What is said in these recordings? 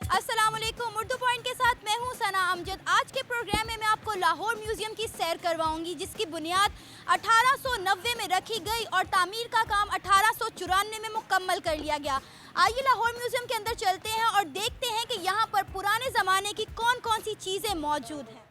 अस्सलाम वालेकुम। उर्दू पॉइंट के साथ मैं हूं सना अमजद। आज के प्रोग्राम में मैं आपको लाहौर म्यूज़ियम की सैर करवाऊंगी, जिसकी बुनियाद 1890 में रखी गई और तामीर का काम 1894 में मुकम्मल कर लिया गया। आइए लाहौर म्यूज़ियम के अंदर चलते हैं और देखते हैं कि यहाँ पर पुराने ज़माने की कौन कौन सी चीज़ें मौजूद हैं।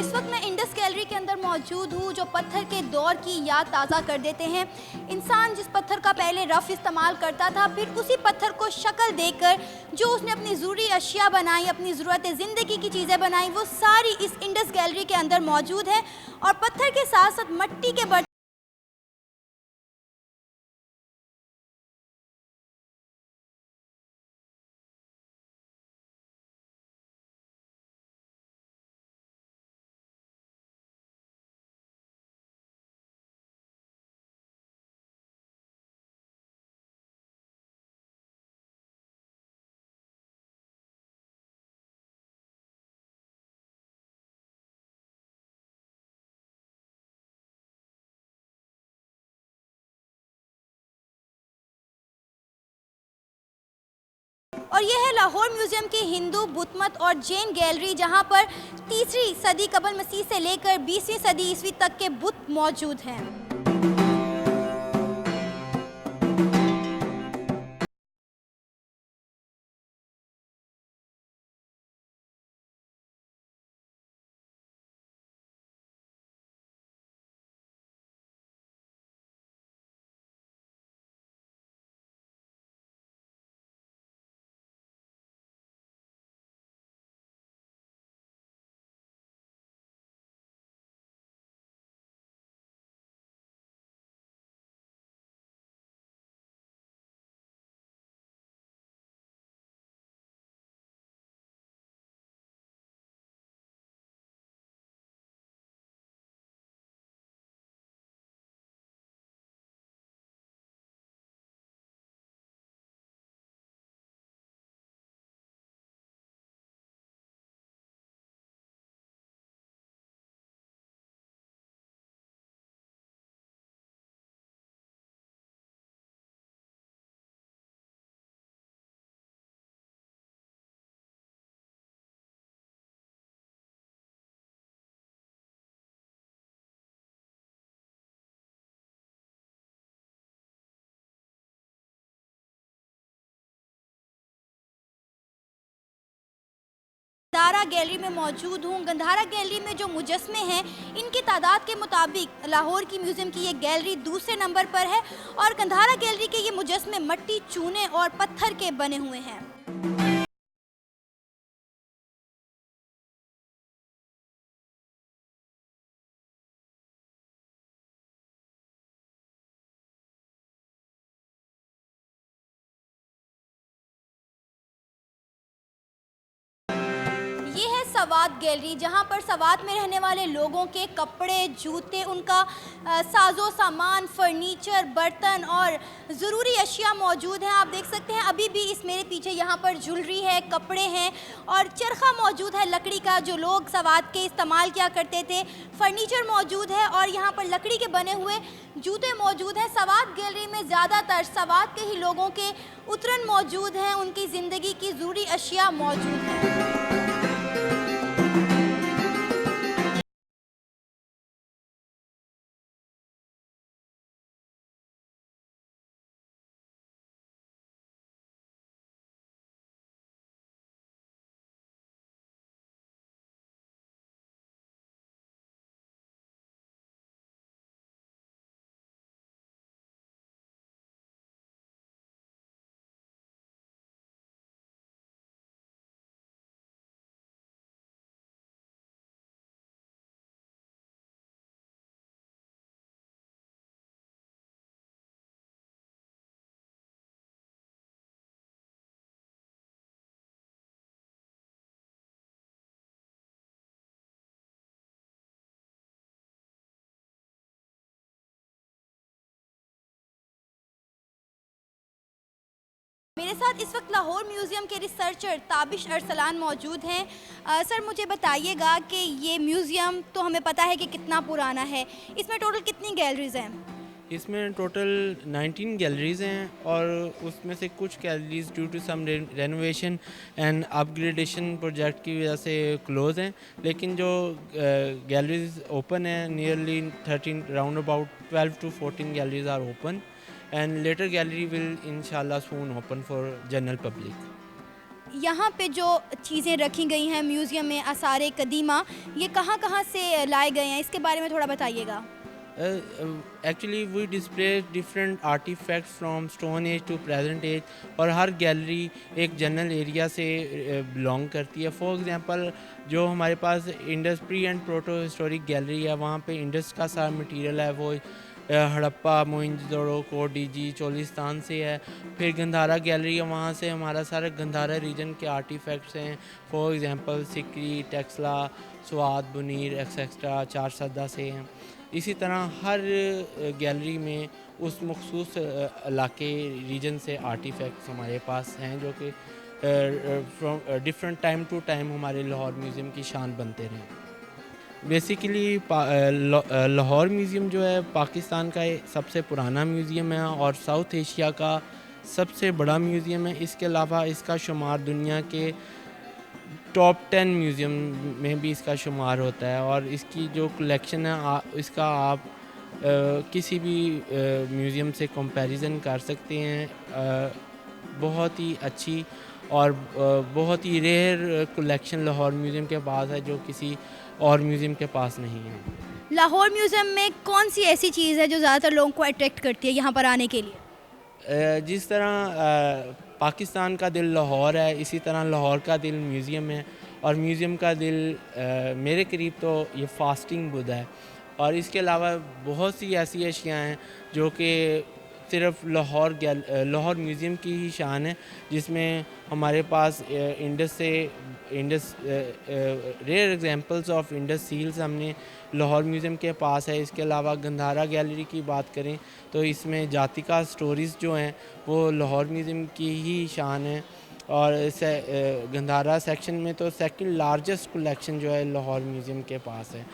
इस वक्त मैं इंडस गैलरी के अंदर मौजूद हूँ, जो पत्थर के दौर की याद ताज़ा कर देते हैं। इंसान जिस पत्थर का पहले रफ इस्तेमाल करता था, फिर उसी पत्थर को शक्ल देकर जो उसने अपनी ज़रूरी अशिया बनाई, अपनी ज़रूरत ज़िंदगी की चीज़ें बनाई, वो सारी इस इंडस गैलरी के अंदर मौजूद है। और पत्थर के साथ साथ मिट्टी के बर्तन और यह है लाहौर म्यूज़ियम की हिंदू, बुत मत और जैन गैलरी, जहाँ पर 3री सदी कबल मसीह से लेकर 20वीं सदी ईस्वी तक के बुत मौजूद हैं। गंधारा गैलरी में मौजूद हूँ। गंधारा गैलरी में जो मुजस्मे हैं, इनकी तादाद के मुताबिक लाहौर की म्यूज़ियम की ये गैलरी दूसरे नंबर पर है। और गंधारा गैलरी के ये मुजस्मे मिट्टी, चूने और पत्थर के बने हुए हैं। ये है सवात गैलरी, जहां पर सवात में रहने वाले लोगों के कपड़े, जूते, उनका साजो सामान, फर्नीचर, बर्तन और ज़रूरी अशिया मौजूद हैं। आप देख सकते हैं अभी भी इस मेरे पीछे यहाँ पर ज्वेलरी है, कपड़े हैं और चरखा मौजूद है लकड़ी का, जो लोग सवात के इस्तेमाल किया करते थे। फर्नीचर मौजूद है और यहाँ पर लकड़ी के बने हुए जूते मौजूद हैं। सवात गैलरी में ज़्यादातर सवात के ही लोगों के उतरन मौजूद हैं, उनकी ज़िंदगी की ज़रूरी अशिया मौजूद हैं। मेरे साथ इस वक्त लाहौर म्यूज़ियम के रिसर्चर ताबिश अरसलान मौजूद हैं। सर मुझे बताइएगा कि ये म्यूज़ियम तो हमें पता है कि कितना पुराना है, इसमें टोटल कितनी गैलरीज़ हैं? इसमें टोटल 19 गैलरीज़ हैं और उसमें से कुछ galleries due to some renovation and upgradation project की वजह से क्लोज़ हैं, लेकिन जो गैलरीज ओपन हैं nearly 13 round about 12 to 14 galleries are open and later gallery will इंशाल्लाह soon open for general public. यहाँ पे जो चीज़ें रखी गई हैं म्यूज़ियम में, आसारे कदीमा, ये कहाँ कहाँ से लाए गए हैं, इसके बारे में थोड़ा बताइएगा। Actually we display different artifacts from stone age to present age और हर गैलरी एक जनरल एरिया से बिलोंग करती है। फॉर एग्जांपल जो हमारे पास Indus pre and proto historic gallery है, वहाँ पे इंडस का सारा मटेरियल है वो हड़प्पा, मोइंजोदड़ो, कोडीजी, चोलिस्तान से है। फिर गंधारा गैलरी है, वहाँ से हमारा सारा गंधारा रीजन के आर्टिफैक्ट्स हैं। For example Sikri, Taxila, Swat, Buner etcetera Charsadda से हैं। इसी तरह हर गैलरी में उस मखसूस इलाके रीजन से आर्टिफैक्ट्स हमारे पास हैं जो कि from different time to time हमारे लाहौर म्यूज़ियम की शान बनते रहें। बेसिकली लाहौर म्यूज़ियम जो है पाकिस्तान का सबसे पुराना म्यूज़ियम है और साउथ एशिया का सबसे बड़ा म्यूज़ियम है। इसके अलावा इसका शुमार दुनिया के टॉप 10 म्यूज़ियम में भी इसका शुमार होता है और इसकी जो कलेक्शन है इसका आप किसी भी म्यूज़ियम से कंपैरिजन कर सकते हैं। बहुत ही अच्छी और बहुत ही रेयर कलेक्शन लाहौर म्यूज़ियम के पास है जो किसी और म्यूज़ियम के पास नहीं है। लाहौर म्यूज़ियम में कौन सी ऐसी चीज़ है जो ज़्यादातर लोगों को अट्रैक्ट करती है यहाँ पर आने के लिए? जिस तरह पाकिस्तान का दिल लाहौर है, इसी तरह लाहौर का दिल म्यूज़ियम है और म्यूज़ियम का दिल मेरे करीब तो ये फास्टिंग बुद्ध है। और इसके अलावा बहुत सी ऐसी अशियाँ हैं जो कि सिर्फ लाहौर म्यूज़ियम की ही शान है, जिसमें हमारे पास Indus rare examples of Indus seals हमने लाहौर म्यूज़ियम के पास है। इसके अलावा गंधारा गैलरी की बात करें तो इसमें जातिका स्टोरीज़ जो हैं वो लाहौर म्यूज़ियम की ही शान है और गंधारा सेक्शन में तो सेकंड लार्जेस्ट कलेक्शन जो है लाहौर म्यूज़ियम के पास है।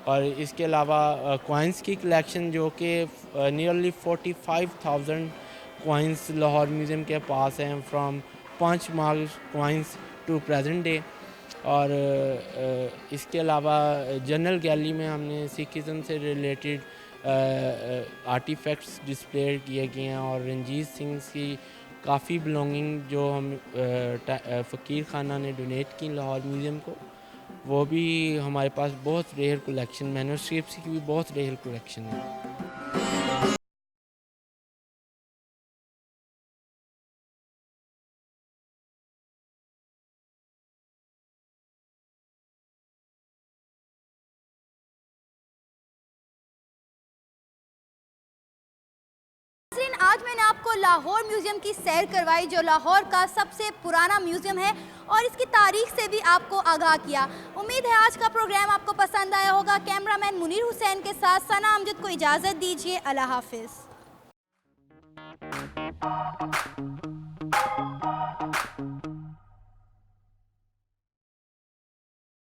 और इसके अलावा कॉइन्स की कलेक्शन जो कि नियरली 45,000 कॉइन्स लाहौर म्यूज़ियम के पास हैं from 5 March coins to present day. और इसके अलावा जनरल गैलरी में हमने सिखिज़म से रिलेटेड आर्टिफैक्ट्स डिस्प्ले किए गए हैं और रंजीत सिंह की काफ़ी बिलोंगिंग जो हम फ़कीर खाना ने डोनेट की लाहौर म्यूज़ियम को, वो भी हमारे पास बहुत रेयर कलेक्शन, मैन्युस्क्रिप्ट्स की भी बहुत रेयर कलेक्शन है। आज मैंने आपको लाहौर म्यूज़ियम की सैर करवाई, जो लाहौर का सबसे पुराना म्यूज़ियम है, और इसकी तारीख से भी आपको आगाह किया। उम्मीद है आज का प्रोग्राम आपको पसंद आया होगा। कैमरामैन मुनीर हुसैन के साथ सना अमजद को इजाज़त दीजिए। अल्लाह हाफिज़।